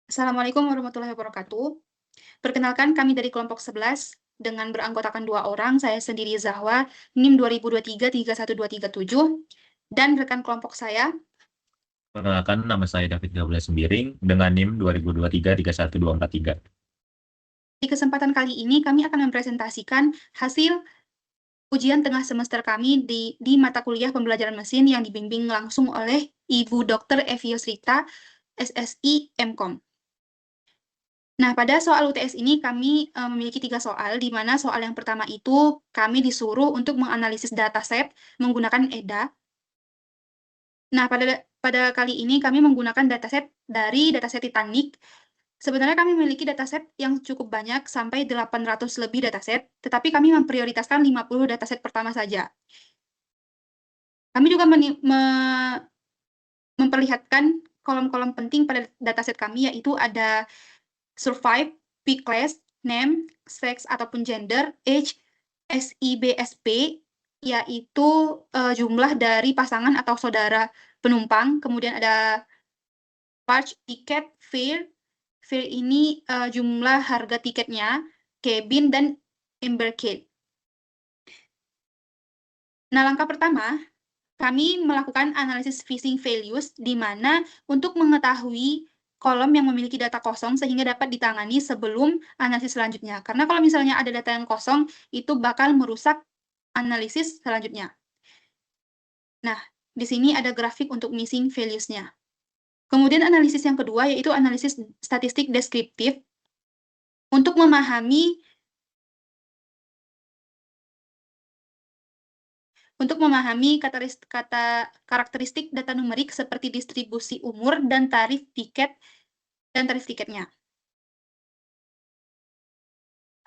Assalamualaikum warahmatullahi wabarakatuh. Perkenalkan kami dari kelompok 11 dengan beranggotakan 2 orang, saya sendiri Zahwa, NIM 2023-31237, dan rekan kelompok saya. Perkenalkan, nama saya David Gabriel Sembiring dengan NIM 2023-31243. Di kesempatan kali ini kami akan mempresentasikan hasil ujian tengah semester kami di mata kuliah pembelajaran mesin yang dibimbing langsung oleh Ibu Dr. Evio Srita, SSI MKOM. Nah, pada soal UTS ini kami memiliki 3 soal, di mana soal yang pertama itu kami disuruh untuk menganalisis dataset menggunakan EDA. Nah, pada kali ini kami menggunakan dataset dari dataset Titanic. Sebenarnya kami memiliki dataset yang cukup banyak, sampai 800 lebih dataset, tetapi kami memprioritaskan 50 dataset pertama saja. Kami juga memperlihatkan kolom-kolom penting pada dataset kami, yaitu ada survive, P-class, name, sex ataupun gender, age, SIBSP, yaitu jumlah dari pasangan atau saudara penumpang. Kemudian ada Parch tiket, fare. Fare ini jumlah harga tiketnya, cabin, dan embarkade. Nah, langkah pertama, kami melakukan analisis phishing values, di mana untuk mengetahui kolom yang memiliki data kosong sehingga dapat ditangani sebelum analisis selanjutnya. Karena kalau misalnya ada data yang kosong, itu bakal merusak analisis selanjutnya. Nah, di sini ada grafik untuk missing values-nya. Kemudian analisis yang kedua yaitu analisis statistik deskriptif untuk memahami karakteristik data numerik seperti distribusi umur dan tarif tiketnya.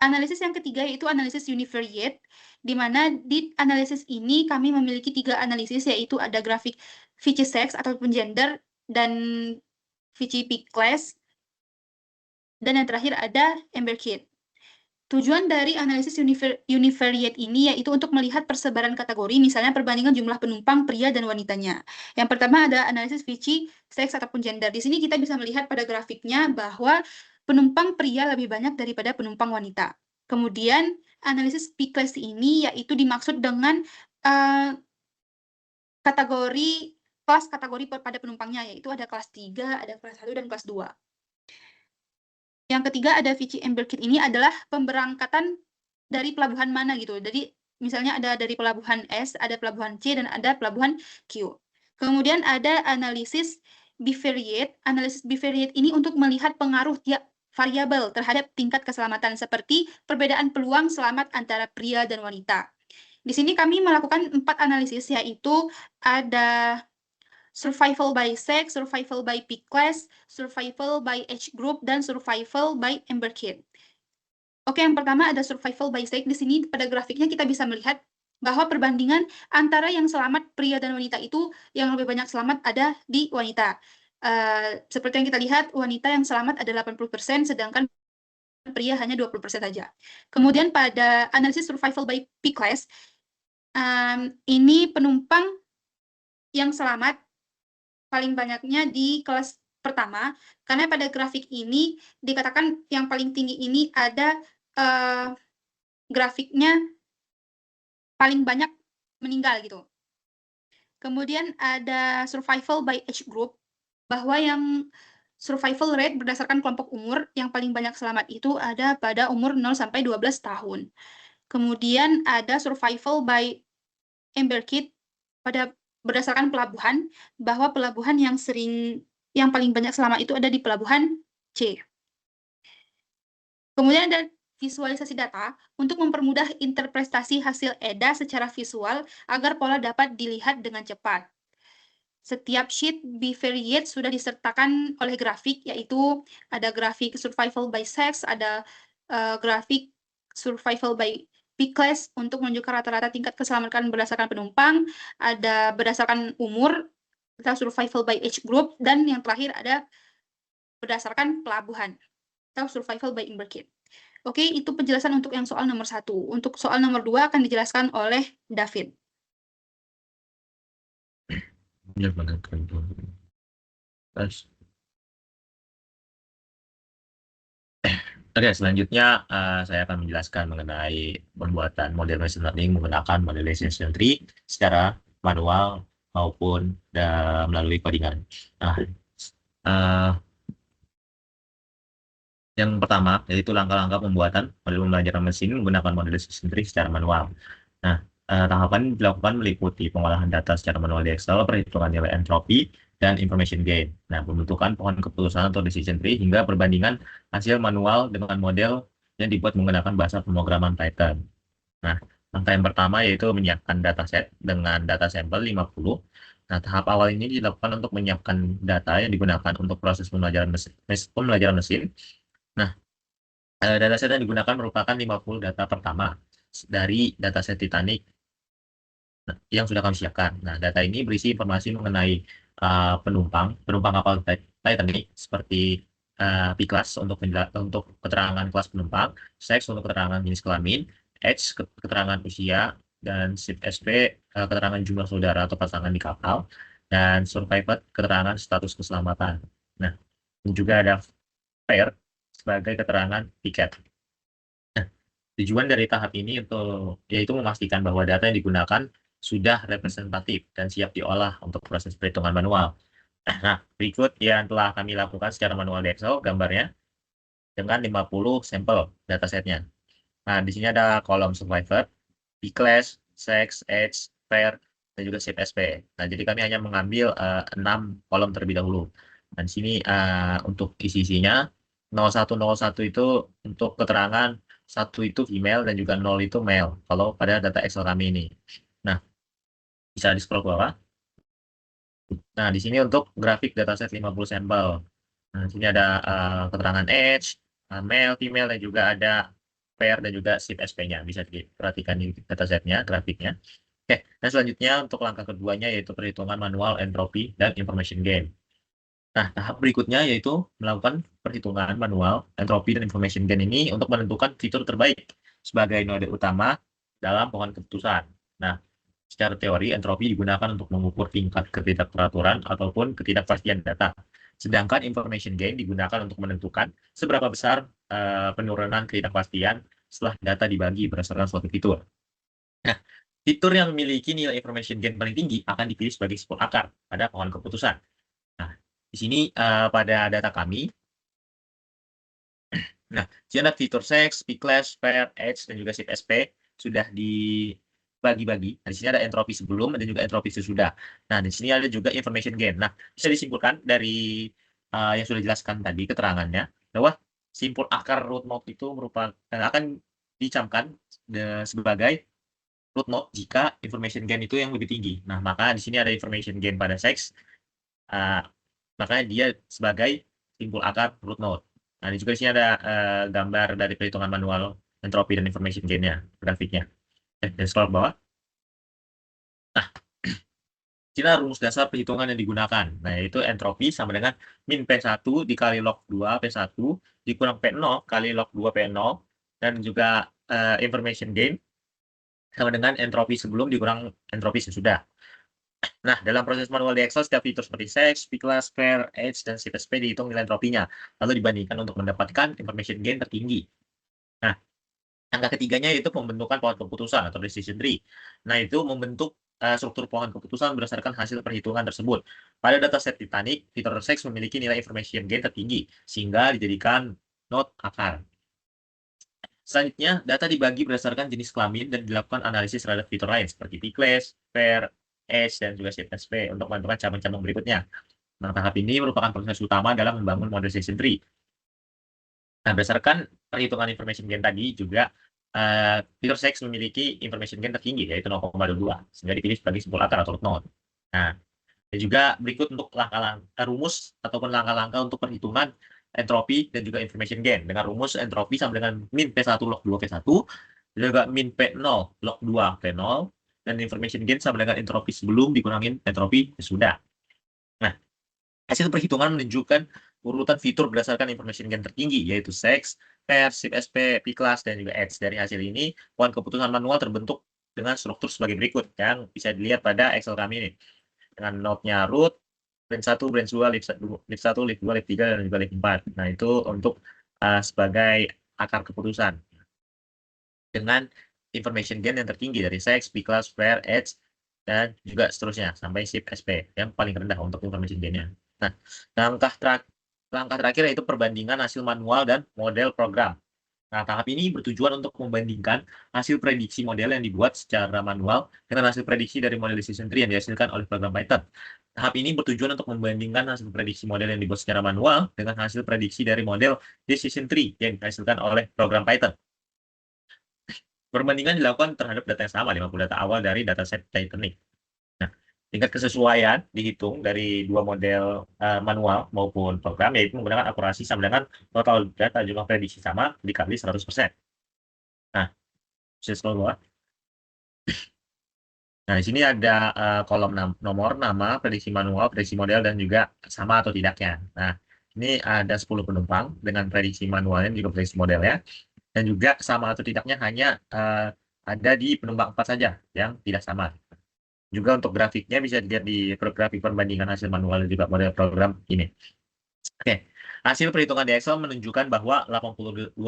Analisis yang ketiga yaitu analisis univariate, di mana di analisis ini kami memiliki 3 analisis, yaitu ada grafik Vichy sex ataupun gender, dan Vichy P-class, dan yang terakhir ada embarkade. Tujuan dari analisis univariate ini yaitu untuk melihat persebaran kategori, misalnya perbandingan jumlah penumpang pria dan wanitanya. Yang pertama ada analisis Vichy sex ataupun gender. Di sini kita bisa melihat pada grafiknya bahwa penumpang pria lebih banyak daripada penumpang wanita. Kemudian analisis P-class ini yaitu dimaksud dengan kelas kategori pada penumpangnya, yaitu ada kelas 3, ada kelas 1, dan kelas 2. Yang ketiga ada Vichy embarkade, ini adalah pemberangkatan dari pelabuhan mana gitu. Jadi misalnya ada dari pelabuhan S, ada pelabuhan C, dan ada pelabuhan Q. Kemudian ada analisis bivariate. Analisis bivariate ini untuk melihat pengaruh tiap variabel terhadap tingkat keselamatan, seperti perbedaan peluang selamat antara pria dan wanita. Di sini kami melakukan 4 analisis, yaitu ada survival by sex, survival by P-class, survival by age group, dan survival by embarkade. Oke, yang pertama ada survival by sex. Di sini pada grafiknya kita bisa melihat bahwa perbandingan antara yang selamat pria dan wanita itu, yang lebih banyak selamat ada di wanita. Seperti yang kita lihat, wanita yang selamat ada 80%, sedangkan pria hanya 20% saja. Kemudian pada analisis survival by P-class, ini penumpang yang selamat paling banyaknya di kelas pertama, karena pada grafik ini dikatakan yang paling tinggi ini ada grafiknya paling banyak meninggal gitu. Kemudian ada survival by age group, bahwa yang survival rate berdasarkan kelompok umur, yang paling banyak selamat itu ada pada umur 0 sampai 12 tahun. Kemudian ada survival by embarkade berdasarkan pelabuhan, bahwa pelabuhan yang paling banyak selamat itu ada di pelabuhan C. Kemudian ada visualisasi data untuk mempermudah interpretasi hasil EDA secara visual agar pola dapat dilihat dengan cepat. Setiap sheet bivariate sudah disertakan oleh grafik, yaitu ada grafik survival by sex, ada grafik survival by P-class untuk menunjukkan rata-rata tingkat keselamatan berdasarkan penumpang, ada berdasarkan umur, atau survival by age group, dan yang terakhir ada berdasarkan pelabuhan, atau survival by embarkade. Oke, itu penjelasan untuk yang soal nomor 1. Untuk soal nomor 2 akan dijelaskan oleh David. Ya, benar. Tes. Oke, selanjutnya saya akan menjelaskan mengenai pembuatan model machine learning menggunakan model decision tree secara manual maupun melalui codingan. Nah, eh, yang pertama yaitu langkah-langkah pembuatan model pembelajaran mesin menggunakan model decision tree secara manual. Nah, tahapan dilakukan meliputi pengolahan data secara manual di Excel, perhitungan nilai entropi, dan information gain. Nah, pembentukan pohon keputusan atau decision tree hingga perbandingan hasil manual dengan model yang dibuat menggunakan bahasa pemrograman Python. Nah, langkah yang pertama yaitu menyiapkan dataset dengan data sampel 50. Nah, tahap awal ini dilakukan untuk menyiapkan data yang digunakan untuk proses pembelajaran mesin. Nah, dataset yang digunakan merupakan 50 data pertama dari dataset Titanic yang sudah kami siapkan. Nah, data ini berisi informasi mengenai penumpang kapal Titanic seperti P-class untuk keterangan kelas penumpang, seks untuk keterangan jenis kelamin, age keterangan usia, dan SIP SP keterangan jumlah saudara atau pasangan di kapal, dan survivor keterangan status keselamatan. Nah, dan juga ada fare sebagai keterangan tiket. Nah, tujuan dari tahap ini yaitu memastikan bahwa data yang digunakan sudah representatif dan siap diolah untuk proses perhitungan manual. Nah, berikut yang telah kami lakukan secara manual di Excel gambarnya dengan 50 sampel datasetnya. Nah, di sini ada kolom survivor, B-class, sex, age, pair, dan juga shape SP. Nah, jadi kami hanya mengambil 6 kolom terlebih dahulu. Dan di sini untuk isi-isinya 0101 itu untuk keterangan 1 itu female dan juga 0 itu male kalau pada data Excel kami ini. Nah, bisa di scroll ke bawah. Nah, di sini untuk grafik dataset 50 sampel. Nah, di sini ada keterangan age, male, female, dan juga ada pair dan juga SIP SP-nya. Bisa diperhatikan di datasetnya, grafiknya. Oke, dan selanjutnya untuk langkah keduanya yaitu perhitungan manual entropi dan information gain. Nah, tahap berikutnya yaitu melakukan perhitungan manual entropi dan information gain ini untuk menentukan fitur terbaik sebagai node utama dalam pohon keputusan. Nah, secara teori, entropi digunakan untuk mengukur tingkat ketidakteraturan ataupun ketidakpastian data. Sedangkan information gain digunakan untuk menentukan seberapa besar penurunan ketidakpastian setelah data dibagi berdasarkan suatu fitur. Nah, fitur yang memiliki nilai information gain paling tinggi akan dipilih sebagai simbol akar pada pohon keputusan. Nah, di sini pada data kami, nah, di sini ada fitur sex, P-class, pair, age, dan juga SIP SP sudah dibagi-bagi. Nah, di sini ada entropi sebelum dan juga entropi sesudah. Nah, di sini ada juga information gain. Nah, bisa disimpulkan dari yang sudah dijelaskan tadi keterangannya bahwa simpul akar root node itu merupakan akan dicamkan sebagai root node jika information gain itu yang lebih tinggi. Nah, maka di sini ada information gain pada sex, makanya dia sebagai simpul akar root node. Nah, di juga di sini ada gambar dari perhitungan manual entropi dan information gain-nya, grafiknya. Dan scroll ke bawah. Nah, sini rumus dasar perhitungan yang digunakan. Nah, yaitu entropi sama dengan min P1 dikali log 2 P1 dikurang P0 kali log 2 P0 dan juga information gain sama dengan entropi sebelum dikurang entropi sesudah. Nah, dalam proses manual di Excel, setiap fitur seperti sex, P-class, pair, age, dan SIP SP dihitung nilai entropinya, lalu dibandingkan untuk mendapatkan information gain tertinggi. Nah, angka ketiganya yaitu pembentukan pohon keputusan atau decision tree. Nah, itu membentuk struktur pohon keputusan berdasarkan hasil perhitungan tersebut. Pada dataset Titanic, fitur sex memiliki nilai information gain tertinggi, sehingga dijadikan node akar. Selanjutnya, data dibagi berdasarkan jenis kelamin dan dilakukan analisis terhadap fitur lain seperti P-class, pair, age, dan juga SIP SP untuk menentukan cabang-cabang berikutnya. Nah, tahap ini merupakan proses utama dalam membangun model decision tree. Nah, berdasarkan perhitungan information gain tadi juga fitur sex memiliki information gain tertinggi yaitu 0,22 sehingga dipilih sebagai simpul akar atau root node. Nah, dan juga berikut untuk langkah-langkah rumus ataupun langkah-langkah untuk perhitungan entropi dan juga information gain. Dengan rumus entropi sama dengan min P1 log 2 P1, dan juga min P0 log 2 P0, dan information gain sama dengan entropi sebelum dikurangin entropi sesudah. Nah, hasil perhitungan menunjukkan urutan fitur berdasarkan information gain tertinggi, yaitu sex, pair, SIP SP, P-class, dan juga age. Dari hasil ini, pohon keputusan manual terbentuk dengan struktur sebagai berikut, yang bisa dilihat pada Excel kami ini. Dengan node-nya root, branch 1, branch 2, leaf 1, leaf 2, leaf 3, dan juga leaf 4. Nah, itu untuk sebagai akar keputusan dengan information gain yang tertinggi dari sex, p-class, where, age, dan juga seterusnya sampai SIP SP yang paling rendah untuk information gain-nya. Nah, langkah terakhir yaitu perbandingan hasil manual dan model program. Nah, tahap ini bertujuan untuk membandingkan hasil prediksi model yang dibuat secara manual dengan hasil prediksi dari model decision tree yang dihasilkan oleh program Python. Tahap ini bertujuan untuk membandingkan hasil prediksi model yang dibuat secara manual dengan hasil prediksi dari model decision tree yang dihasilkan oleh program Python. Perbandingan dilakukan terhadap data yang sama, 50 data awal dari dataset Titanic. Nah, tingkat kesesuaian dihitung dari dua model manual maupun program, yaitu menggunakan akurasi sama dengan total data jumlah prediksi sama dikali 100%. Nah, bisa scroll bawah. Nah, di sini ada kolom nomor, nama, prediksi manual, prediksi model, dan juga sama atau tidaknya. Nah, ini ada 10 penumpang dengan prediksi manualnya juga prediksi modelnya. Dan juga sama atau tidaknya hanya ada di penumpang 4 saja yang tidak sama. Juga untuk grafiknya bisa dilihat di grafik perbandingan hasil manual dan juga model program ini. Oke, hasil perhitungan di Excel menunjukkan bahwa 82%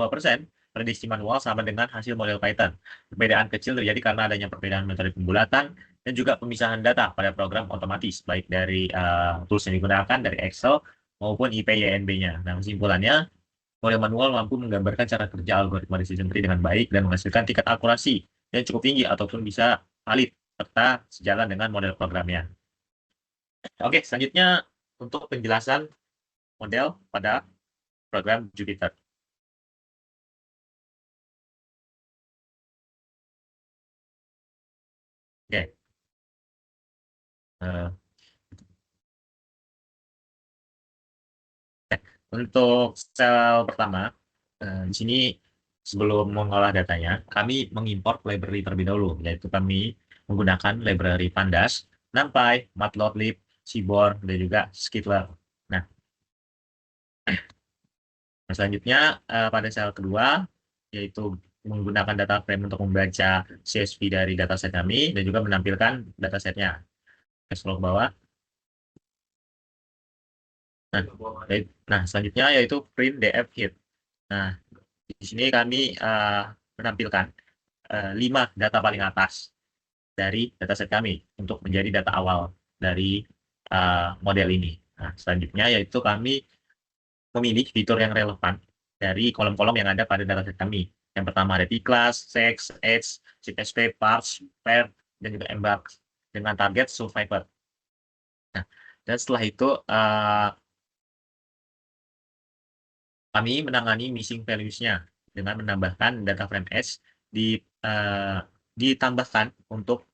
prediksi manual sama dengan hasil model Python. Perbedaan kecil terjadi karena adanya perbedaan metode pembulatan dan juga pemisahan data pada program otomatis, baik dari tools yang digunakan, dari Excel maupun IPYNB-nya. Nah, kesimpulannya, model manual mampu menggambarkan cara kerja algoritma decision tree dengan baik dan menghasilkan tingkat akurasi yang cukup tinggi ataupun bisa valid serta sejalan dengan model programnya. Oke, selanjutnya untuk penjelasan model pada program Jupyter. Oke. Untuk sel pertama, di sini sebelum mengolah datanya, kami mengimport library terlebih dahulu, yaitu kami menggunakan library Pandas, NumPy, Matplotlib, Seaborn, dan juga Skittler. Nah, selanjutnya pada sel kedua, yaitu menggunakan data frame untuk membaca CSV dari dataset kami, dan juga menampilkan datasetnya. Scroll ke bawah. Nah, selanjutnya yaitu print DF hit. Nah, di sini kami menampilkan 5 data paling atas dari dataset kami untuk menjadi data awal dari model ini. Nah, selanjutnya yaitu kami memilih fitur yang relevan dari kolom-kolom yang ada pada dataset kami. Yang pertama ada P-class, sex, age, CSP, parts, pair, dan juga embark dengan target survivor. Nah, dan setelah itu kami menangani missing values-nya dengan menambahkan data frame edge ditambahkan untuk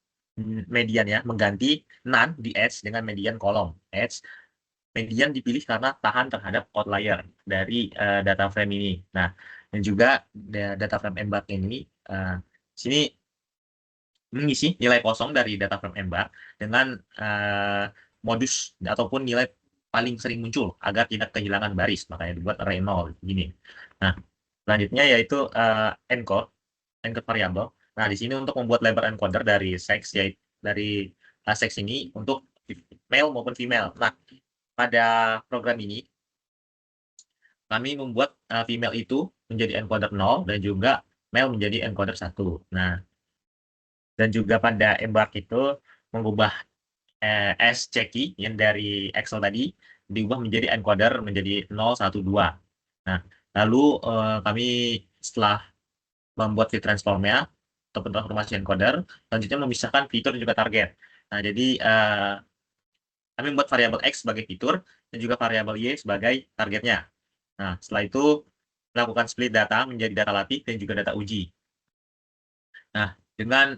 median ya, mengganti none di edge dengan median kolom edge. Median dipilih karena tahan terhadap outlier dari data frame ini. Nah, dan juga data frame embark ini sini mengisi nilai kosong dari data frame embark dengan modus ataupun nilai paling sering muncul agar tidak kehilangan baris, makanya dibuat array 0 gini. Nah, selanjutnya yaitu encode variable. Nah, di sini untuk membuat label encoder dari sex, yaitu dari sex ini untuk male maupun female. Nah, pada program ini kami membuat female itu menjadi encoder 0 dan juga male menjadi encoder 1. Nah, dan juga pada embark itu mengubah SCKey yang dari Excel tadi diubah menjadi encoder menjadi 012. Nah, lalu kami setelah membuat fit transformnya ataupun transformasi encoder, selanjutnya memisahkan fitur dan juga target. Nah, jadi kami membuat variabel X sebagai fitur dan juga variabel Y sebagai targetnya. Nah, setelah itu melakukan split data menjadi data latih dan juga data uji. Nah, dengan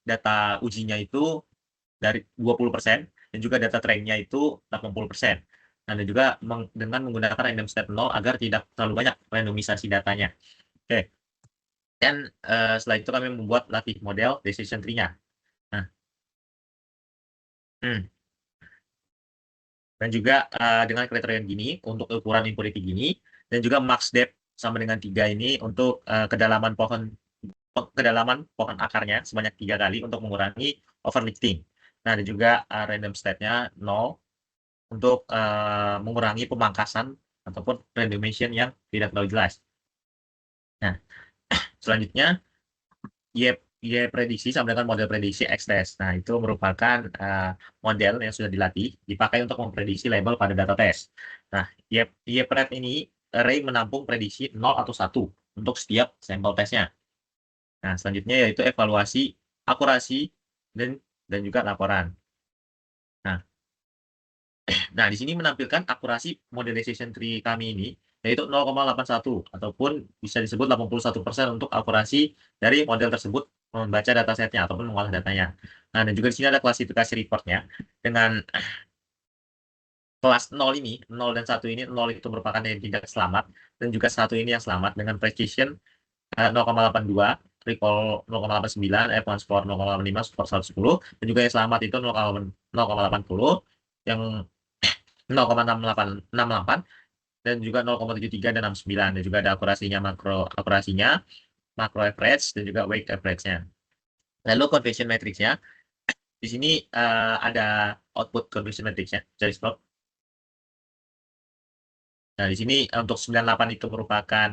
data ujinya itu dari 20% dan juga data trainnya itu 80%. Nah, dan juga dengan menggunakan random step 0 agar tidak terlalu banyak randomisasi datanya. Oke. Dan setelah itu kami membuat latih model decision tree-nya. Nah, dan juga dengan kriteria gini untuk ukuran impurity gini dan juga max depth sama dengan 3 ini untuk kedalaman pohon akarnya sebanyak 3 kali untuk mengurangi overlifting. Nah, dan juga random state-nya 0 untuk mengurangi pemangkasan ataupun randomization yang tidak terlalu jelas. Nah, selanjutnya Y prediksi sama dengan model prediksi X-test. Nah, itu merupakan model yang sudah dilatih, dipakai untuk memprediksi label pada data test. Nah, Y-pred ini array menampung prediksi 0 atau 1 untuk setiap sampel tesnya. Nah, selanjutnya yaitu evaluasi, akurasi, dan juga laporan. Nah, di sini menampilkan akurasi modelization tree kami ini, yaitu 0,81 ataupun bisa disebut 81% untuk akurasi dari model tersebut membaca datasetnya ataupun mengolah datanya. Nah, dan juga di sini ada klasifikasi reportnya dengan kelas 0 ini, 0 dan 1 ini, 0 itu merupakan yang tidak selamat, dan juga 1 ini yang selamat dengan precision 0,82, recall 0,89, F1 score 0,5, score 110, dan juga yang selamat itu 0,80, yang 0,68 dan juga 0,73 dan 69, dan juga ada akurasinya, makro average dan juga weight average-nya. Lalu conversion matrix-nya di sini ada output conversion matrix-nya, garis plot. Nah, di sini untuk 98 itu merupakan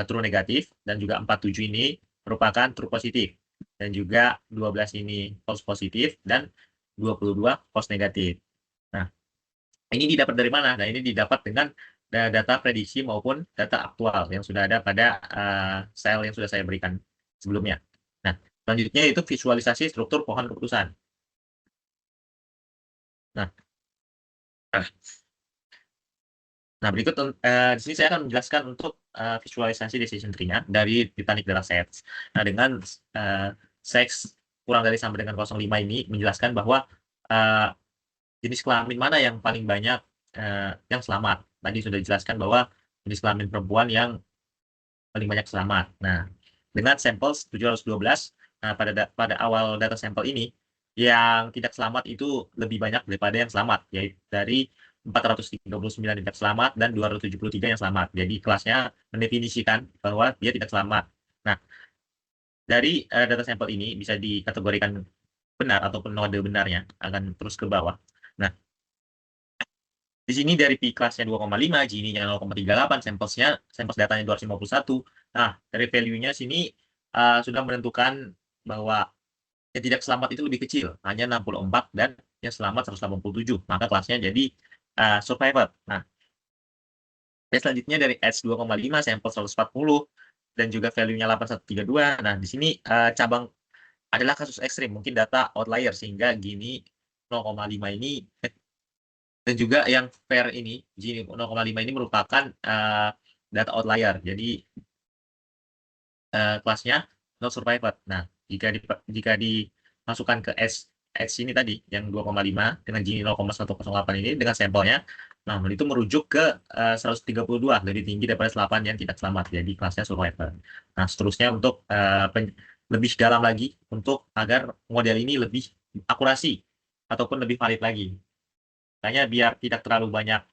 true negatif, dan juga 47 ini merupakan true positif, dan juga 12 ini false positif, dan 22 false negatif. Nah, ini didapat dari mana? Nah, ini didapat dengan data prediksi maupun data aktual yang sudah ada pada sel yang sudah saya berikan sebelumnya. Nah, selanjutnya itu visualisasi struktur pohon keputusan. Nah, berikut di sini saya akan menjelaskan untuk visualisasi decision tree-nya dari Titanic Datasets. Nah, dengan seks kurang dari sampai dengan 05 ini menjelaskan bahwa jenis kelamin mana yang paling banyak yang selamat. Tadi sudah dijelaskan bahwa jenis kelamin perempuan yang paling banyak selamat. Nah, dengan sampel 712, nah pada awal data sampel ini, yang tidak selamat itu lebih banyak daripada yang selamat, yaitu dari 439 tidak selamat dan 273 yang selamat. Jadi kelasnya mendefinisikan bahwa dia tidak selamat. Nah, dari data sampel ini bisa dikategorikan benar ataupun node benarnya akan terus ke bawah. Nah, di sini dari P kelasnya 2,5, Gini-nya 0,38, samples datanya 251. Nah, dari value-nya sini sudah menentukan bahwa yang tidak selamat itu lebih kecil, hanya 64, dan yang selamat 187. Maka kelasnya jadi survivor. Nah, selanjutnya dari Edge 2,5, sampel 140, dan juga value-nya 8132. Nah, di sini cabang adalah kasus ekstrim, mungkin data outlier, sehingga Gini 0,5 ini dan juga yang fair ini, Gini 0,5 ini merupakan data outlier. Jadi kelasnya not survivor. Nah, jika dimasukkan ke Edge ini tadi, yang 2,5 dengan Gini 0,108 ini dengan sampelnya, nah itu merujuk ke 132, lebih tinggi daripada 8 yang tidak selamat. Jadi kelasnya survivor. Nah, seterusnya untuk lebih dalam lagi untuk agar model ini lebih akurasi ataupun lebih valid lagi. Makanya biar tidak terlalu banyak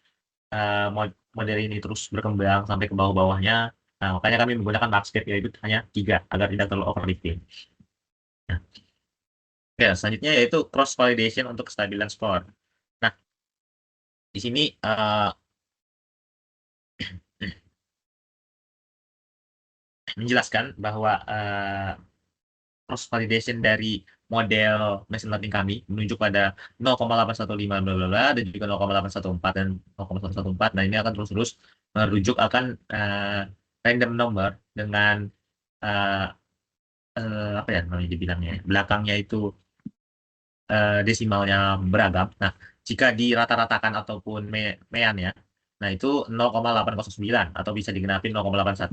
model ini terus berkembang sampai ke bawah-bawahnya. Nah, makanya kami menggunakan Markscape, yaitu hanya 3 agar tidak terlalu overfitting. Nah, ya, selanjutnya yaitu cross validation untuk kestabilan skor. Nah, di sini menjelaskan bahwa cross validation dari model machine learning kami menunjuk pada 0,815 bla bla bla dan juga 0,814 dan 0,114. Nah, ini akan terus-terus merujuk akan random number dengan apa ya namanya dibilangnya, belakangnya itu desimalnya beragam. Nah, jika dirata-ratakan ataupun mean ya, nah itu 0,809 atau bisa digenapin 0,81.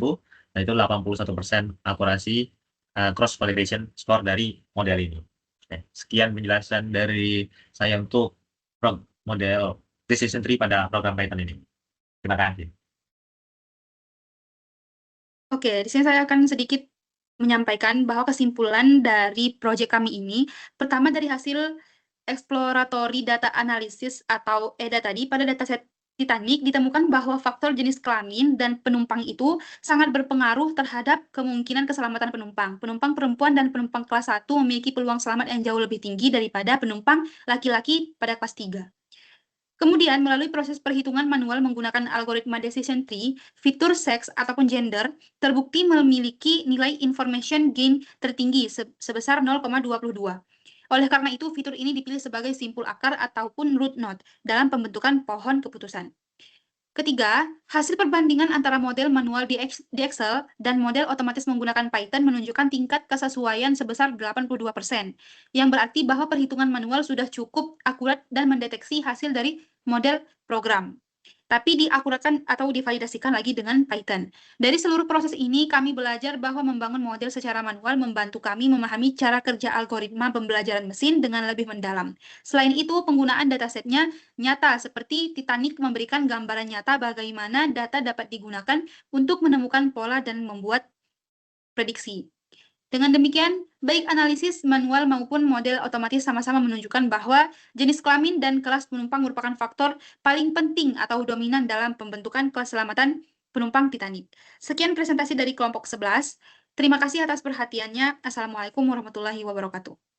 Nah, itu 81% akurasi cross validation score dari model ini. Sekian penjelasan dari saya untuk model decision tree pada program Python ini. Terima kasih. Oke, di sini saya akan sedikit menyampaikan bahwa kesimpulan dari proyek kami ini, pertama dari hasil exploratory data analysis atau EDA tadi, pada dataset Titanic ditemukan bahwa faktor jenis kelamin dan penumpang itu sangat berpengaruh terhadap kemungkinan keselamatan penumpang. Penumpang perempuan dan penumpang kelas 1 memiliki peluang selamat yang jauh lebih tinggi daripada penumpang laki-laki pada kelas 3. Kemudian, melalui proses perhitungan manual menggunakan algoritma decision tree, fitur seks ataupun gender terbukti memiliki nilai information gain tertinggi sebesar 0,22. Oleh karena itu, fitur ini dipilih sebagai simpul akar ataupun root node dalam pembentukan pohon keputusan. Ketiga, hasil perbandingan antara model manual di Excel dan model otomatis menggunakan Python menunjukkan tingkat kesesuaian sebesar 82%, yang berarti bahwa perhitungan manual sudah cukup akurat dan mendeteksi hasil dari model program, tapi diakuratkan atau divalidasikan lagi dengan Python. Dari seluruh proses ini, kami belajar bahwa membangun model secara manual membantu kami memahami cara kerja algoritma pembelajaran mesin dengan lebih mendalam. Selain itu, penggunaan datasetnya nyata, seperti Titanic memberikan gambaran nyata bagaimana data dapat digunakan untuk menemukan pola dan membuat prediksi. Dengan demikian, baik analisis manual maupun model otomatis sama-sama menunjukkan bahwa jenis kelamin dan kelas penumpang merupakan faktor paling penting atau dominan dalam pembentukan keselamatan penumpang Titanic. Sekian presentasi dari kelompok 11. Terima kasih atas perhatiannya. Assalamualaikum warahmatullahi wabarakatuh.